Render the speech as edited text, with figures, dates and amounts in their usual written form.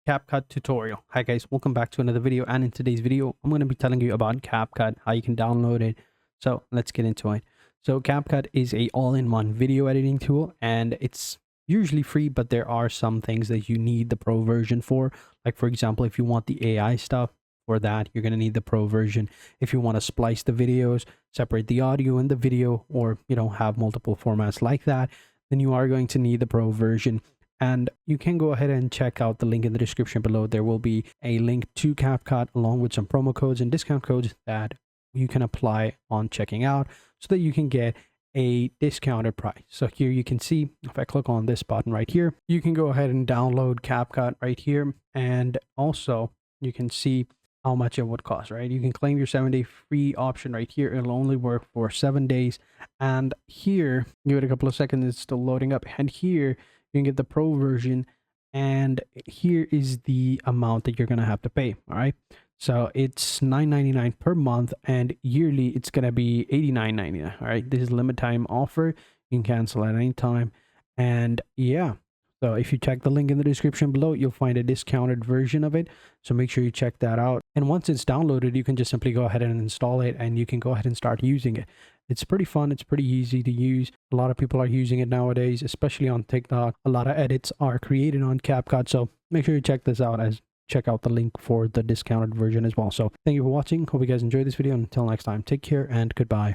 CapCut tutorial. Hi guys, welcome back to another video, and in today's video I'm going to be telling you about CapCut, how you can download it. So let's get into it. So CapCut is a all-in-one video editing tool, and it's usually free, but there are some things that you need the pro version for. Like for example, if you want the AI stuff, for that you're going to need the pro version. If you want to splice the videos, separate the audio and the video, or have multiple formats like that, then you are going to need the pro version. And you can go ahead and check out the link in the description below. There will be a link to CapCut along with some promo codes and discount codes that you can apply on checking out so that you can get a discounted price. So here you can see, if I click on this button right here, you can go ahead and download CapCut right here. And also you can see how much it would cost, right? You can claim your 7-day free option right here. It'll only work for 7 days. And here, give it a couple of seconds, it's still loading up. And here, you can get the pro version, and here is the amount that you're gonna have to pay. All right, so it's $9.99 per month, and yearly it's gonna be $89.99. All right, this is limit time offer. You can cancel at any time. And yeah, so if you check the link in the description below, you'll find a discounted version of it. So make sure you check that out. And once it's downloaded, you can just simply go ahead and install it, and you can go ahead and start using it. It's pretty fun. It's pretty easy to use. A lot of people are using it nowadays, especially on TikTok. A lot of edits are created on CapCut. So make sure you check this out, as check out the link for the discounted version as well. So thank you for watching. Hope you guys enjoyed this video. Until next time, take care and goodbye.